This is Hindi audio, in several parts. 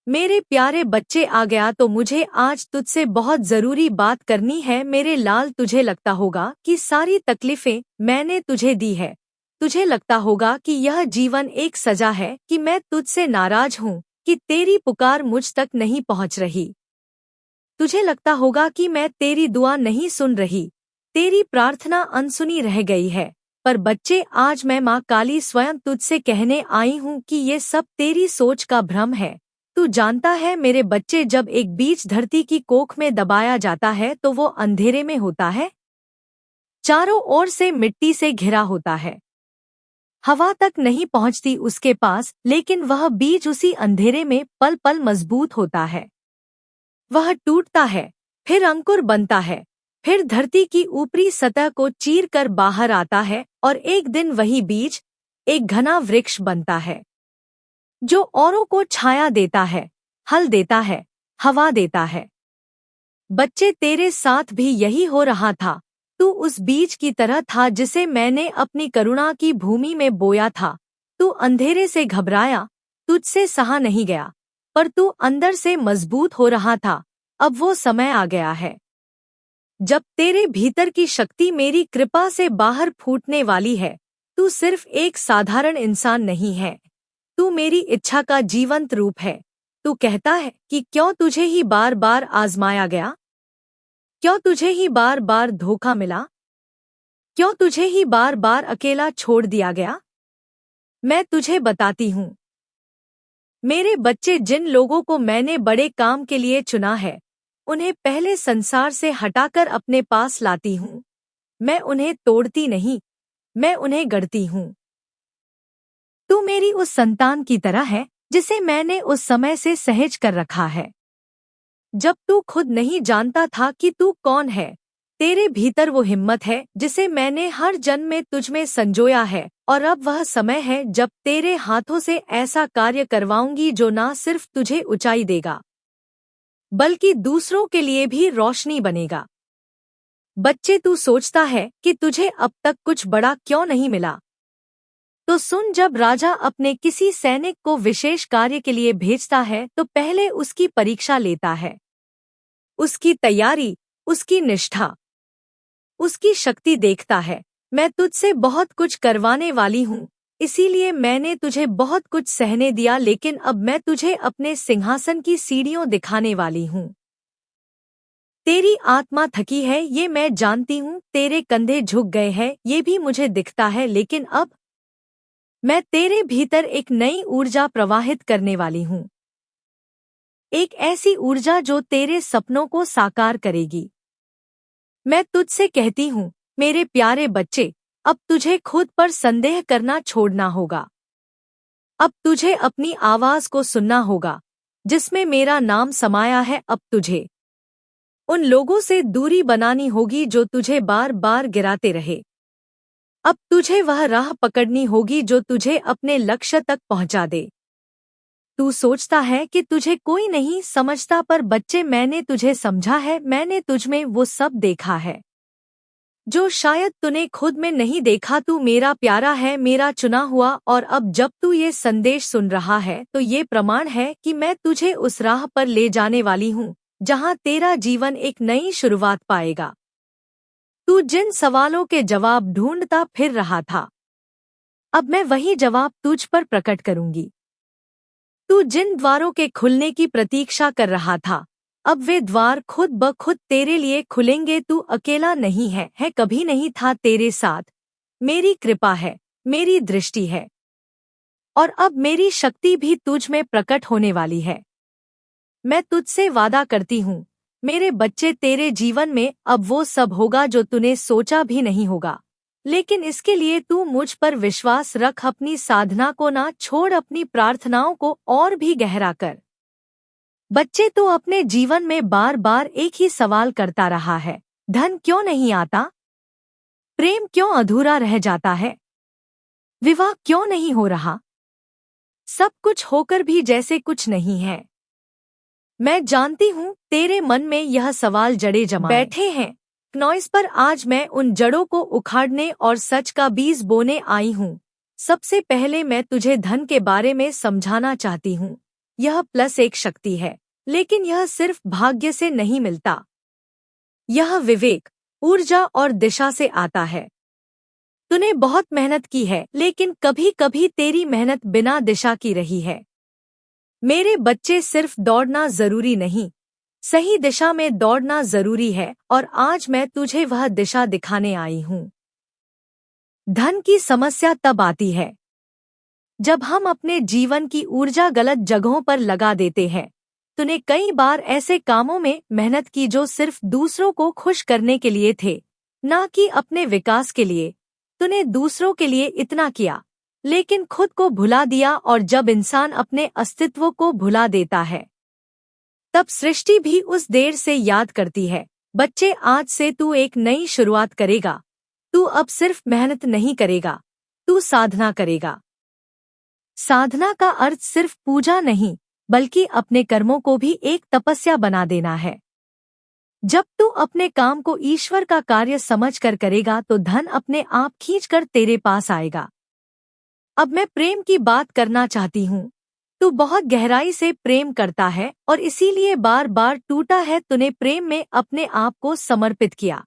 मेरे प्यारे बच्चे, आ गया तो मुझे आज तुझसे बहुत जरूरी बात करनी है। मेरे लाल, तुझे लगता होगा कि सारी तकलीफें मैंने तुझे दी है। तुझे लगता होगा कि यह जीवन एक सजा है, कि मैं तुझसे नाराज हूँ, कि तेरी पुकार मुझ तक नहीं पहुँच रही। तुझे लगता होगा कि मैं तेरी दुआ नहीं सुन रही, तेरी प्रार्थना अनसुनी रह गई है। पर बच्चे, आज मैं माँ काली स्वयं तुझसे कहने आई हूँ कि ये सब तेरी सोच का भ्रम है। तू जानता है मेरे बच्चे, जब एक बीज धरती की कोख में दबाया जाता है तो वो अंधेरे में होता है, चारों ओर से मिट्टी से घिरा होता है, हवा तक नहीं पहुँचती उसके पास, लेकिन वह बीज उसी अंधेरे में पल पल मजबूत होता है। वह टूटता है, फिर अंकुर बनता है, फिर धरती की ऊपरी सतह को चीर कर बाहर आता है, और एक दिन वही बीज एक घना वृक्ष बनता है, जो औरों को छाया देता है, हल देता है, हवा देता है। बच्चे, तेरे साथ भी यही हो रहा था। तू उस बीज की तरह था जिसे मैंने अपनी करुणा की भूमि में बोया था। तू अंधेरे से घबराया, तुझसे सहा नहीं गया, पर तू अंदर से मजबूत हो रहा था। अब वो समय आ गया है जब तेरे भीतर की शक्ति मेरी कृपा से बाहर फूटने वाली है। तू सिर्फ एक साधारण इंसान नहीं है, तू मेरी इच्छा का जीवंत रूप है। तू कहता है कि क्यों तुझे ही बार बार आजमाया गया, क्यों तुझे ही बार बार धोखा मिला, क्यों तुझे ही बार बार अकेला छोड़ दिया गया। मैं तुझे बताती हूँ मेरे बच्चे, जिन लोगों को मैंने बड़े काम के लिए चुना है, उन्हें पहले संसार से हटाकर अपने पास लाती हूँ। मैं उन्हें तोड़ती नहीं, मैं उन्हें गढ़ती हूँ। तू मेरी उस संतान की तरह है जिसे मैंने उस समय से सहेज कर रखा है, जब तू खुद नहीं जानता था कि तू कौन है। तेरे भीतर वो हिम्मत है जिसे मैंने हर जन्म में तुझ में संजोया है, और अब वह समय है जब तेरे हाथों से ऐसा कार्य करवाऊंगी जो ना सिर्फ तुझे ऊंचाई देगा, बल्कि दूसरों के लिए भी रोशनी बनेगा। बच्चे, तू सोचता है कि तुझे अब तक कुछ बड़ा क्यों नहीं मिला, तो सुन, जब राजा अपने किसी सैनिक को विशेष कार्य के लिए भेजता है तो पहले उसकी परीक्षा लेता है, उसकी तैयारी, उसकी निष्ठा, उसकी शक्ति देखता है। मैं तुझसे बहुत कुछ करवाने वाली हूँ, इसीलिए मैंने तुझे बहुत कुछ सहने दिया, लेकिन अब मैं तुझे अपने सिंहासन की सीढ़ियों दिखाने वाली हूँ। तेरी आत्मा थकी है, ये मैं जानती हूँ, तेरे कंधे झुक गए हैं, ये भी मुझे दिखता है, लेकिन अब मैं तेरे भीतर एक नई ऊर्जा प्रवाहित करने वाली हूँ, एक ऐसी ऊर्जा जो तेरे सपनों को साकार करेगी। मैं तुझसे कहती हूँ मेरे प्यारे बच्चे, अब तुझे खुद पर संदेह करना छोड़ना होगा। अब तुझे अपनी आवाज को सुनना होगा जिसमें मेरा नाम समाया है। अब तुझे उन लोगों से दूरी बनानी होगी जो तुझे बार बार गिराते रहे। अब तुझे वह राह पकड़नी होगी जो तुझे अपने लक्ष्य तक पहुंचा दे। तू सोचता है कि तुझे कोई नहीं समझता, पर बच्चे, मैंने तुझे समझा है। मैंने तुझमें वो सब देखा है जो शायद तूने खुद में नहीं देखा। तू मेरा प्यारा है, मेरा चुना हुआ, और अब जब तू ये संदेश सुन रहा है तो ये प्रमाण है कि मैं तुझे उस राह पर ले जाने वाली हूँ जहाँ तेरा जीवन एक नई शुरुआत पाएगा। तू जिन सवालों के जवाब ढूंढता फिर रहा था, अब मैं वही जवाब तुझ पर प्रकट करूंगी। तू जिन द्वारों के खुलने की प्रतीक्षा कर रहा था, अब वे द्वार खुद ब खुद तेरे लिए खुलेंगे। तू अकेला नहीं है, कभी नहीं था तेरे साथ। मेरी कृपा है, मेरी दृष्टि है, और अब मेरी शक्ति भी तुझ में प्रकट होने वाली है। मैं तुझसे वादा करती हूँ मेरे बच्चे, तेरे जीवन में अब वो सब होगा जो तूने सोचा भी नहीं होगा, लेकिन इसके लिए तू मुझ पर विश्वास रख। अपनी साधना को ना छोड़, अपनी प्रार्थनाओं को और भी गहरा कर। बच्चे, तू अपने जीवन में बार बार एक ही सवाल करता रहा है, धन क्यों नहीं आता, प्रेम क्यों अधूरा रह जाता है, विवाह क्यों नहीं हो रहा, सब कुछ होकर भी जैसे कुछ नहीं है। मैं जानती हूँ तेरे मन में यह सवाल जड़े जमा बैठे हैं नॉइस, पर आज मैं उन जड़ों को उखाड़ने और सच का बीज बोने आई हूँ। सबसे पहले मैं तुझे धन के बारे में समझाना चाहती हूँ। यह +1 शक्ति है, लेकिन यह सिर्फ भाग्य से नहीं मिलता। यह विवेक, ऊर्जा और दिशा से आता है। तूने बहुत मेहनत की है, लेकिन कभी कभी तेरी मेहनत बिना दिशा की रही है। मेरे बच्चे, सिर्फ दौड़ना जरूरी नहीं, सही दिशा में दौड़ना जरूरी है, और आज मैं तुझे वह दिशा दिखाने आई हूँ। धन की समस्या तब आती है जब हम अपने जीवन की ऊर्जा गलत जगहों पर लगा देते हैं। तूने कई बार ऐसे कामों में मेहनत की जो सिर्फ दूसरों को खुश करने के लिए थे, ना कि अपने विकास के लिए। तूने दूसरों के लिए इतना किया, लेकिन खुद को भुला दिया, और जब इंसान अपने अस्तित्व को भुला देता है, तब सृष्टि भी उस देर से याद करती है। बच्चे, आज से तू एक नई शुरुआत करेगा। तू अब सिर्फ मेहनत नहीं करेगा, तू साधना करेगा। साधना का अर्थ सिर्फ पूजा नहीं, बल्कि अपने कर्मों को भी एक तपस्या बना देना है। जब तू अपने काम को ईश्वर का कार्य समझकर करेगा, तो धन अपने आप खींचकर तेरे पास आएगा। अब मैं प्रेम की बात करना चाहती हूँ। तू बहुत गहराई से प्रेम करता है और इसीलिए बार बार टूटा है। तूने प्रेम में अपने आप को समर्पित किया,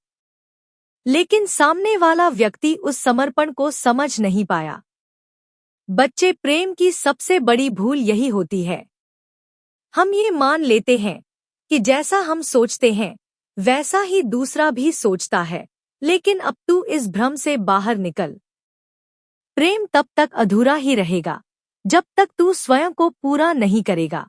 लेकिन सामने वाला व्यक्ति उस समर्पण को समझ नहीं पाया। बच्चे, प्रेम की सबसे बड़ी भूल यही होती है। हम ये मान लेते हैं कि जैसा हम सोचते हैं वैसा ही दूसरा भी सोचता है, लेकिन अब तू इस भ्रम से बाहर निकल। प्रेम तब तक अधूरा ही रहेगा जब तक तू स्वयं को पूरा नहीं करेगा।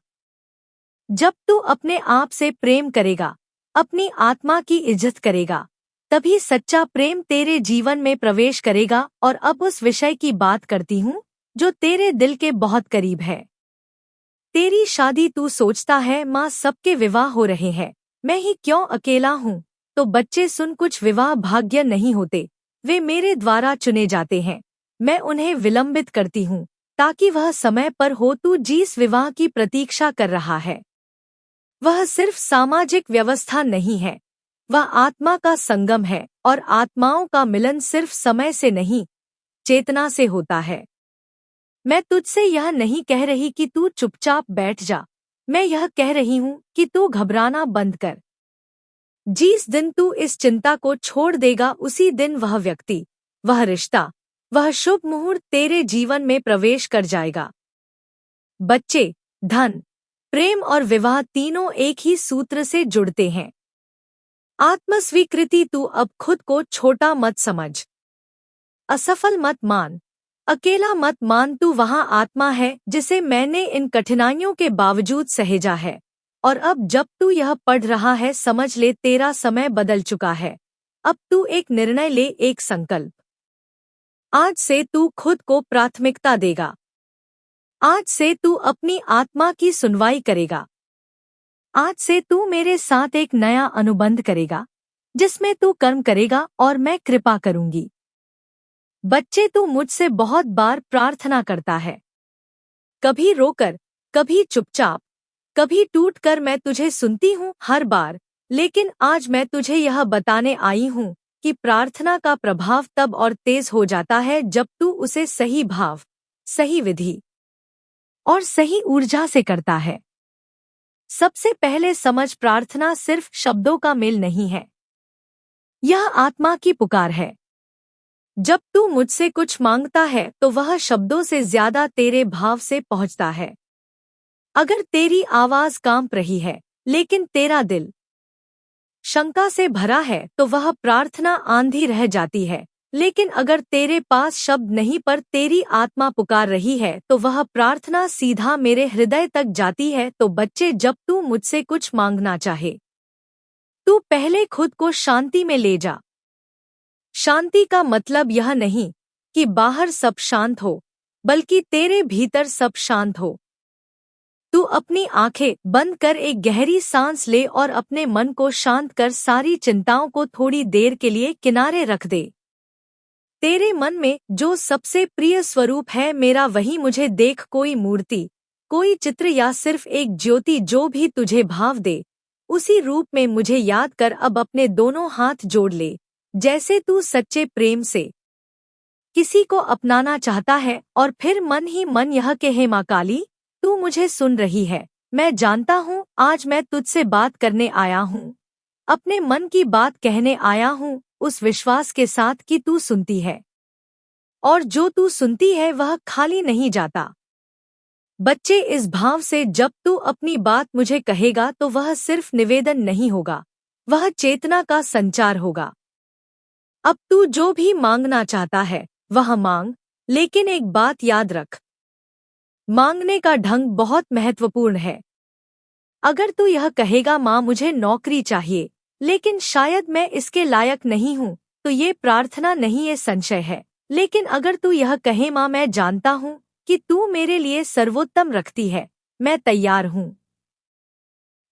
जब तू अपने आप से प्रेम करेगा, अपनी आत्मा की इज्जत करेगा, तभी सच्चा प्रेम तेरे जीवन में प्रवेश करेगा। और अब उस विषय की बात करती हूँ जो तेरे दिल के बहुत करीब है। तेरी शादी। तू सोचता है माँ, सबके विवाह हो रहे हैं, मैं ही क्यों अकेला हूँ? तो बच्चे सुन, कुछ विवाह भाग्य नहीं होते, वे मेरे द्वारा चुने जाते हैं। मैं उन्हें विलंबित करती हूँ ताकि वह समय पर हो। तू जिस विवाह की प्रतीक्षा कर रहा है वह सिर्फ सामाजिक व्यवस्था नहीं है, वह आत्मा का संगम है, और आत्माओं का मिलन सिर्फ समय से नहीं, चेतना से होता है। मैं तुझसे यह नहीं कह रही कि तू चुपचाप बैठ जा, मैं यह कह रही हूँ कि तू घबराना बंद कर। जिस दिन तू इस चिंता को छोड़ देगा, उसी दिन वह व्यक्ति, वह रिश्ता, वह शुभ मुहूर्त तेरे जीवन में प्रवेश कर जाएगा। बच्चे, धन, प्रेम और विवाह तीनों एक ही सूत्र से जुड़ते हैं, आत्मस्वीकृति। तू अब खुद को छोटा मत समझ, असफल मत मान, अकेला मत मान। तू वहाँ आत्मा है जिसे मैंने इन कठिनाइयों के बावजूद सहेजा है। और अब जब तू यह पढ़ रहा है, समझ ले तेरा समय बदल चुका है। अब तू एक निर्णय ले, एक संकल्प। आज से तू खुद को प्राथमिकता देगा। आज से तू अपनी आत्मा की सुनवाई करेगा। आज से तू मेरे साथ एक नया अनुबंध करेगा जिसमें तू कर्म करेगा और मैं कृपा करूंगी। बच्चे, तू मुझसे बहुत बार प्रार्थना करता है, कभी रोकर, कभी चुपचाप, कभी टूटकर। मैं तुझे सुनती हूँ हर बार, लेकिन आज मैं तुझे यह बताने आई हूँ कि प्रार्थना का प्रभाव तब और तेज हो जाता है जब तू उसे सही भाव, सही विधि और सही ऊर्जा से करता है। सबसे पहले समझ, प्रार्थना सिर्फ शब्दों का मेल नहीं है, यह आत्मा की पुकार है। जब तू मुझसे कुछ मांगता है तो वह शब्दों से ज्यादा तेरे भाव से पहुंचता है। अगर तेरी आवाज कांप रही है लेकिन तेरा दिल शंका से भरा है, तो वह प्रार्थना आंधी रह जाती है। लेकिन अगर तेरे पास शब्द नहीं पर तेरी आत्मा पुकार रही है, तो वह प्रार्थना सीधा मेरे हृदय तक जाती है। तो बच्चे, जब तू मुझसे कुछ मांगना चाहे, तू पहले खुद को शांति में ले जा। शांति का मतलब यह नहीं कि बाहर सब शांत हो, बल्कि तेरे भीतर सब शांत हो। तू अपनी आंखें बंद कर एक गहरी सांस ले और अपने मन को शांत कर। सारी चिंताओं को थोड़ी देर के लिए किनारे रख दे। तेरे मन में जो सबसे प्रिय स्वरूप है मेरा, वही मुझे देख। कोई मूर्ति, कोई चित्र या सिर्फ एक ज्योति, जो भी तुझे भाव दे, उसी रूप में मुझे याद कर। अब अपने दोनों हाथ जोड़ ले, जैसे तू सच्चे प्रेम से किसी को अपनाना चाहता है, और फिर मन ही मन यह कहे, माँ काली, तू मुझे सुन रही है। मैं जानता हूँ आज मैं तुझसे बात करने आया हूँ, अपने मन की बात कहने आया हूँ, उस विश्वास के साथ कि तू सुनती है और जो तू सुनती है वह खाली नहीं जाता। बच्चे, इस भाव से जब तू अपनी बात मुझे कहेगा तो वह सिर्फ निवेदन नहीं होगा, वह चेतना का संचार होगा। अब तू जो भी मांगना चाहता है वह मांग, लेकिन एक बात याद रख, मांगने का ढंग बहुत महत्वपूर्ण है। अगर तू यह कहेगा माँ मुझे नौकरी चाहिए लेकिन शायद मैं इसके लायक नहीं हूँ, तो ये प्रार्थना नहीं, ये संशय है। लेकिन अगर तू यह कहे माँ मैं जानता हूँ कि तू मेरे लिए सर्वोत्तम रखती है, मैं तैयार हूँ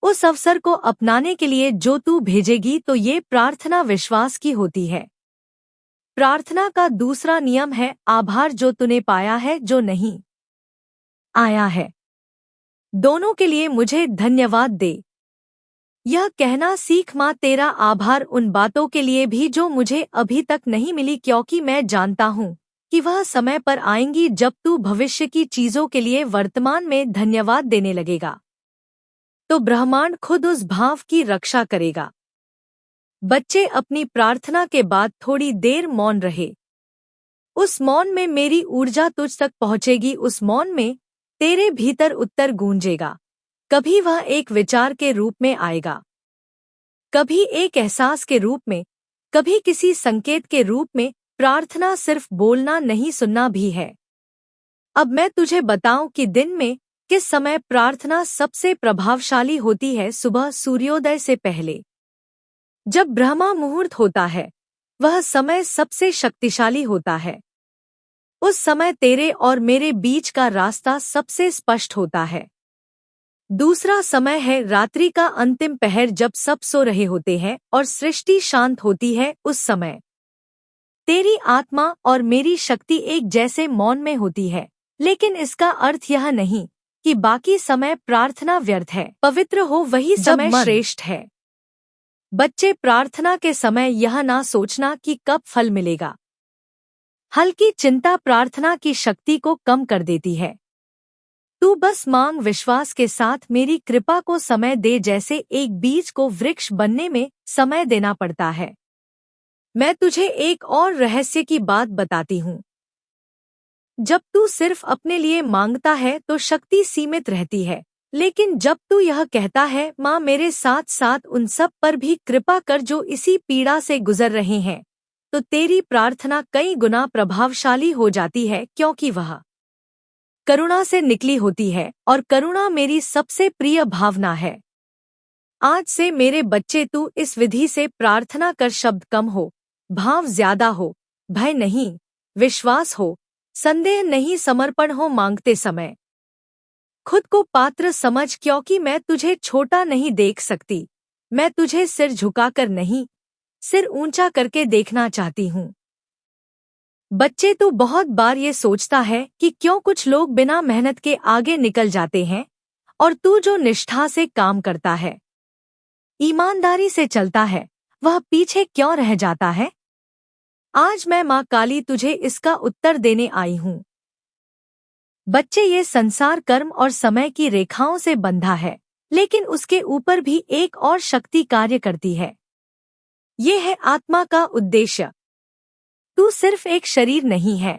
उस अवसर को अपनाने के लिए जो तू भेजेगी, तो ये प्रार्थना विश्वास की होती है। प्रार्थना का दूसरा नियम है आभार, जो तूने पाया है जो नहीं आया है, दोनों के लिए मुझे धन्यवाद दे। यह कहना सीख माँ तेरा आभार उन बातों के लिए भी जो मुझे अभी तक नहीं मिली, क्योंकि मैं जानता हूँ कि वह समय पर आएंगी जब तू भविष्य की चीजों के लिए वर्तमान में धन्यवाद देने लगेगा, तो ब्रह्मांड खुद उस भाव की रक्षा करेगा। बच्चे, अपनी प्रार्थना के बाद थोड़ी देर मौन रहे। उस मौन में मेरी ऊर्जा तुझ तक पहुंचेगी, उस मौन में तेरे भीतर उत्तर गूंजेगा। कभी वह एक विचार के रूप में आएगा, कभी एक एहसास के रूप में, कभी किसी संकेत के रूप में। प्रार्थना सिर्फ बोलना नहीं, सुनना भी है। अब मैं तुझे बताऊं कि दिन में किस समय प्रार्थना सबसे प्रभावशाली होती है। सुबह सूर्योदय से पहले, जब ब्रह्मा मुहूर्त होता है, वह समय सबसे शक्तिशाली होता है। उस समय तेरे और मेरे बीच का रास्ता सबसे स्पष्ट होता है। दूसरा समय है रात्रि का अंतिम पहर, जब सब सो रहे होते हैं और सृष्टि शांत होती है। उस समय तेरी आत्मा और मेरी शक्ति एक जैसे मौन में होती है, लेकिन इसका अर्थ यह नहीं कि बाकी समय प्रार्थना व्यर्थ है। पवित्र हो वही समय श्रेष्ठ है। बच्चे, प्रार्थना के समय यह ना सोचना कि कब फल मिलेगा। हल्की चिंता प्रार्थना की शक्ति को कम कर देती है। तू बस मांग, विश्वास के साथ मेरी कृपा को समय दे, जैसे एक बीज को वृक्ष बनने में समय देना पड़ता है। मैं तुझे एक और रहस्य की बात बताती हूँ। जब तू सिर्फ अपने लिए मांगता है तो शक्ति सीमित रहती है, लेकिन जब तू यह कहता है माँ मेरे साथ साथ उन सब पर भी कृपा कर जो इसी पीड़ा से गुजर रहे हैं, तो तेरी प्रार्थना कई गुना प्रभावशाली हो जाती है, क्योंकि वह करुणा से निकली होती है और करुणा मेरी सबसे प्रिय भावना है। आज से मेरे बच्चे, तू इस विधि से प्रार्थना कर, शब्द कम हो, भाव ज्यादा हो, भय नहीं, विश्वास हो, संदेह नहीं, समर्पण हो। मांगते समय खुद को पात्र समझ, क्योंकि मैं तुझे छोटा नहीं देख सकती। मैं तुझे सिर झुकाकर नहीं, सिर ऊंचा करके देखना चाहती हूँ। बच्चे, तू बहुत बार ये सोचता है कि क्यों कुछ लोग बिना मेहनत के आगे निकल जाते हैं और तू जो निष्ठा से काम करता है, ईमानदारी से चलता है, वह पीछे क्यों रह जाता है। आज मैं माँ काली तुझे इसका उत्तर देने आई हूँ। बच्चे, ये संसार कर्म और समय की रेखाओं से बंधा है, लेकिन उसके ऊपर भी एक और शक्ति कार्य करती है। ये है आत्मा का उद्देश्य। तू सिर्फ एक शरीर नहीं है,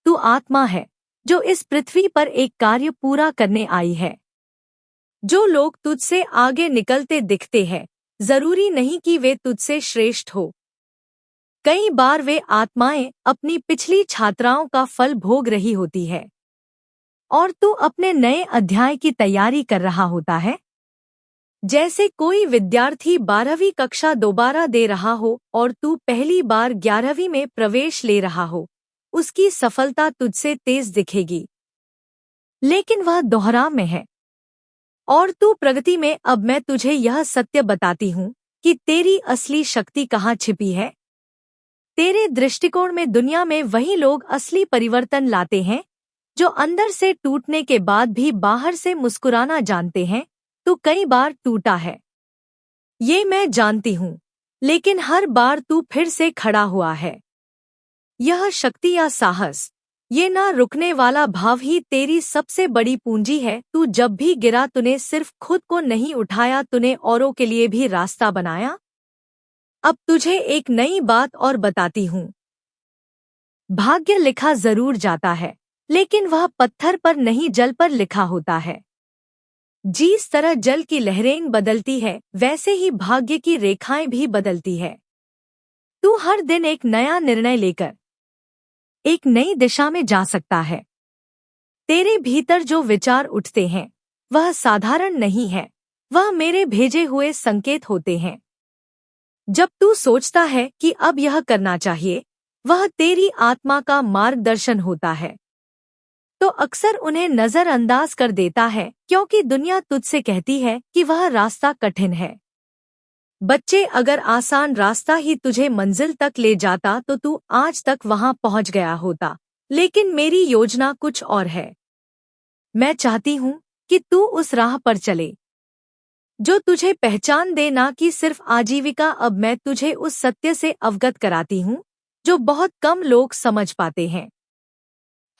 तू आत्मा है जो इस पृथ्वी पर एक कार्य पूरा करने आई है। जो लोग तुझसे आगे निकलते दिखते हैं, जरूरी नहीं कि वे तुझसे श्रेष्ठ हो। कई बार वे आत्माएं अपनी पिछली छात्राओं का फल भोग रही होती है और तू अपने नए अध्याय की तैयारी कर रहा होता है। जैसे कोई विद्यार्थी 12वीं कक्षा दोबारा दे रहा हो और तू पहली बार 11वीं में प्रवेश ले रहा हो, उसकी सफलता तुझसे तेज दिखेगी, लेकिन वह दोहराव में है और तू प्रगति में। अब मैं तुझे यह सत्य बताती हूँ कि तेरी असली शक्ति कहाँ छिपी है। तेरे दृष्टिकोण में दुनिया में वही लोग असली परिवर्तन लाते हैं जो अंदर से टूटने के बाद भी बाहर से मुस्कुराना जानते हैं। तू कई बार टूटा है, ये मैं जानती हूँ, लेकिन हर बार तू फिर से खड़ा हुआ है। यह शक्ति या साहस ये ना रुकने वाला भाव ही तेरी सबसे बड़ी पूंजी है। तू जब भी गिरा तूने सिर्फ खुद को नहीं उठाया, तूने औरों के लिए भी रास्ता बनाया। अब तुझे एक नई बात और बताती हूँ। भाग्य लिखा जरूर जाता है, लेकिन वह पत्थर पर नहीं जल पर लिखा होता है। जिस तरह जल की लहरें बदलती है, वैसे ही भाग्य की रेखाएं भी बदलती है। तू हर दिन एक नया निर्णय लेकर एक नई दिशा में जा सकता है। तेरे भीतर जो विचार उठते हैं वह साधारण नहीं है, वह मेरे भेजे हुए संकेत होते हैं। जब तू सोचता है कि अब यह करना चाहिए, वह तेरी आत्मा का मार्गदर्शन होता है। तो अक्सर उन्हें नजरअंदाज कर देता है, क्योंकि दुनिया तुझसे कहती है कि वह रास्ता कठिन है। बच्चे, अगर आसान रास्ता ही तुझे मंजिल तक ले जाता तो तू आज तक वहां पहुंच गया होता। लेकिन मेरी योजना कुछ और है। मैं चाहती हूं कि तू उस राह पर चले जो तुझे पहचान दे, ना कि सिर्फ आजीविका। अब मैं तुझे उस सत्य से अवगत कराती हूं जो बहुत कम लोग समझ पाते हैं।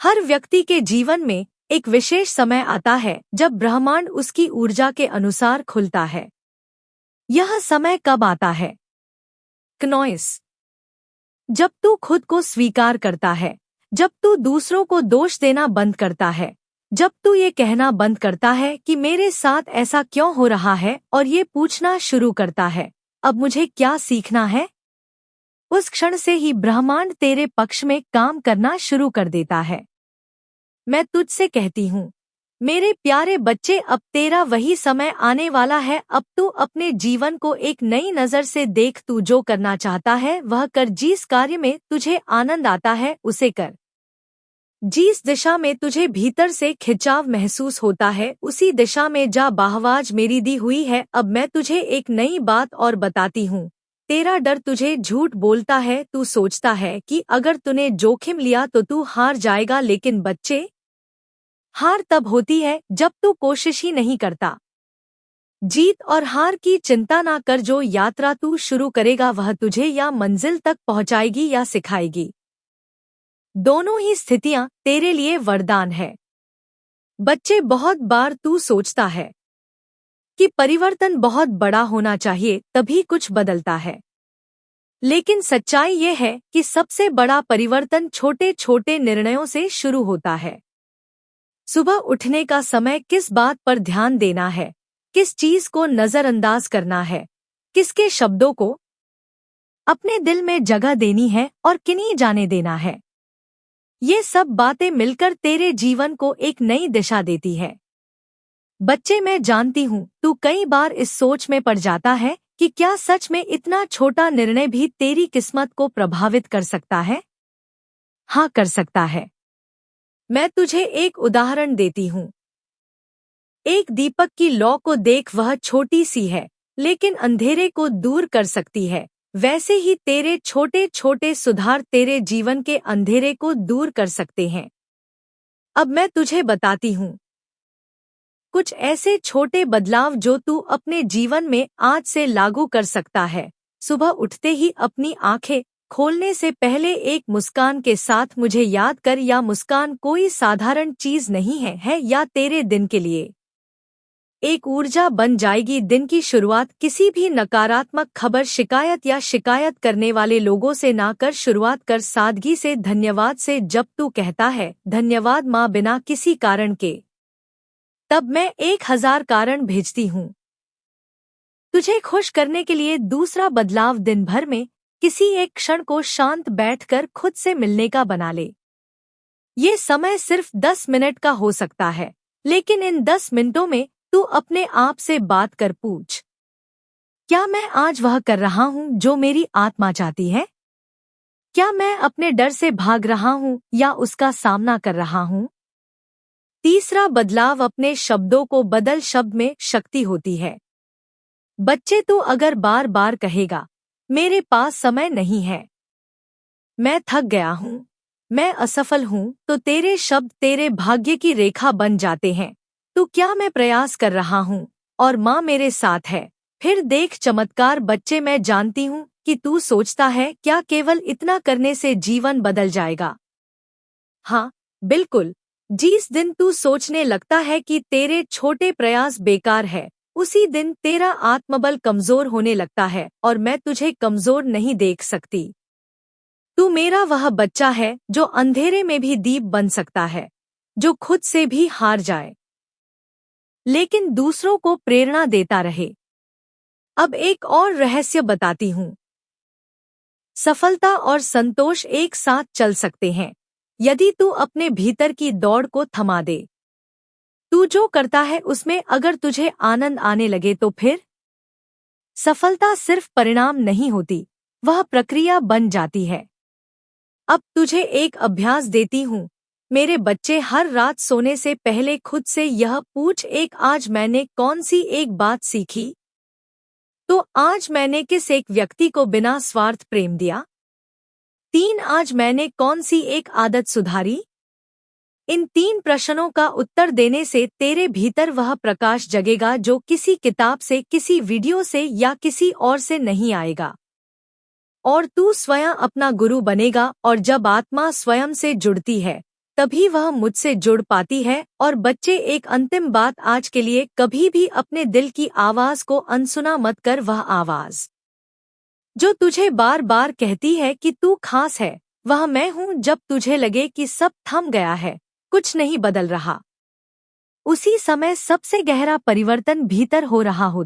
हर व्यक्ति के जीवन में एक विशेष समय आता है जब ब्रह्मांड उसकी ऊर्जा के अनुसार खुलता है। यह समय कब आता है? क्नोइस। जब तू खुद को स्वीकार करता है, जब तू दूसरों को दोष देना बंद करता है, जब तू ये कहना बंद करता है कि मेरे साथ ऐसा क्यों हो रहा है, और ये पूछना शुरू करता है अब मुझे क्या सीखना है, उस क्षण से ही ब्रह्मांड तेरे पक्ष में काम करना शुरू कर देता है। मैं तुझसे कहती हूँ, मेरे प्यारे बच्चे, अब तेरा वही समय आने वाला है। अब तू अपने जीवन को एक नई नज़र से देख। तू जो करना चाहता है वह कर। जिस कार्य में तुझे आनंद आता है उसे कर। जिस दिशा में तुझे भीतर से खिंचाव महसूस होता है उसी दिशा में जा। बाहवाज मेरी दी हुई है। अब मैं तुझे एक नई बात और बताती हूँ। तेरा डर तुझे झूठ बोलता है। तू सोचता है कि अगर तूने जोखिम लिया तो तू हार जाएगा, लेकिन बच्चे, हार तब होती है जब तू कोशिश ही नहीं करता। जीत और हार की चिंता ना कर। जो यात्रा तू शुरू करेगा वह तुझे या मंजिल तक पहुंचाएगी या सिखाएगी। दोनों ही स्थितियां तेरे लिए वरदान है। बच्चे, बहुत बार तू सोचता है कि परिवर्तन बहुत बड़ा होना चाहिए तभी कुछ बदलता है, लेकिन सच्चाई ये है कि सबसे बड़ा परिवर्तन छोटे छोटे निर्णयों से शुरू होता है। सुबह उठने का समय, किस बात पर ध्यान देना है, किस चीज को नजरअंदाज करना है, किसके शब्दों को अपने दिल में जगह देनी है और किन्हीं जाने देना है। ये सब बातें मिलकर तेरे जीवन को एक नई दिशा देती है। बच्चे, मैं जानती हूँ तू कई बार इस सोच में पड़ जाता है कि क्या सच में इतना छोटा निर्णय भी तेरी किस्मत को प्रभावित कर सकता है? हाँ, कर सकता है। मैं तुझे एक उदाहरण देती हूँ। एक दीपक की लौ को देख, वह छोटी सी है लेकिन अंधेरे को दूर कर सकती है। वैसे ही तेरे छोटे छोटे सुधार तेरे जीवन के अंधेरे को दूर कर सकते हैं। अब मैं तुझे बताती हूँ कुछ ऐसे छोटे बदलाव जो तू अपने जीवन में आज से लागू कर सकता है। सुबह उठते ही अपनी आंखें खोलने से पहले एक मुस्कान के साथ मुझे याद कर। या मुस्कान कोई साधारण चीज नहीं है या तेरे दिन के लिए एक ऊर्जा बन जाएगी। दिन की शुरुआत किसी भी नकारात्मक खबर, शिकायत या शिकायत करने वाले लोगों से ना कर। शुरुआत कर सादगी से, धन्यवाद से। जब तू कहता है धन्यवाद माँ, बिना किसी कारण के, तब मैं 1000 कारण भेजती हूँ तुझे खुश करने के लिए। दूसरा बदलाव, दिन भर में किसी एक क्षण को शांत बैठकर खुद से मिलने का बना ले। ये समय सिर्फ 10 मिनट का हो सकता है, लेकिन इन 10 मिनटों में तू अपने आप से बात कर। पूछ, क्या मैं आज वह कर रहा हूँ जो मेरी आत्मा चाहती है? क्या मैं अपने डर से भाग रहा हूँ या उसका सामना कर रहा हूँ? तीसरा बदलाव, अपने शब्दों को बदल। शब्द में शक्ति होती है। बच्चे, तू अगर बार बार कहेगा मेरे पास समय नहीं है, मैं थक गया हूँ, मैं असफल हूँ, तो तेरे शब्द तेरे भाग्य की रेखा बन जाते हैं। तू क्या मैं प्रयास कर रहा हूँ और माँ मेरे साथ है। फिर देख चमत्कार। बच्चे, मैं जानती हूँ कि तू सोचता है क्या केवल इतना करने से जीवन बदल जाएगा? हाँ, बिल्कुल, जिस दिन तू सोचने लगता है कि तेरे छोटे प्रयास बेकार है, उसी दिन तेरा आत्मबल कमजोर होने लगता है और मैं तुझे कमजोर नहीं देख सकती। तू मेरा वह बच्चा है जो अंधेरे में भी दीप बन सकता है, जो खुद से भी हार जाए लेकिन दूसरों को प्रेरणा देता रहे। अब एक और रहस्य बताती हूँ। सफलता और संतोष एक साथ चल सकते हैं यदि तू अपने भीतर की दौड़ को थमा दे। तू जो करता है उसमें अगर तुझे आनंद आने लगे तो फिर सफलता सिर्फ परिणाम नहीं होती, वह प्रक्रिया बन जाती है। अब तुझे एक अभ्यास देती हूँ। मेरे बच्चे, हर रात सोने से पहले खुद से यह पूछ, एक आज मैंने कौन सी एक बात सीखी? तो आज मैंने किस एक व्यक्ति को बिना स्वार्थ प्रेम दिया? 3 आज मैंने कौन सी एक आदत सुधारी? इन 3 प्रश्नों का उत्तर देने से तेरे भीतर वह प्रकाश जगेगा जो किसी किताब से, किसी वीडियो से या किसी और से नहीं आएगा। और तू स्वयं अपना गुरु बनेगा और जब आत्मा स्वयं से जुड़ती है तभी वह मुझसे जुड़ पाती है। और बच्चे, एक अंतिम बात आज के लिए, कभी भी अपने दिल की आवाज को अनसुना मत कर। वह आवाज जो तुझे बार बार कहती है कि तू खास है, वह मैं हूँ। जब तुझे लगे कि सब थम गया है, कुछ नहीं बदल रहा, उसी समय सबसे गहरा परिवर्तन भीतर हो रहा हो।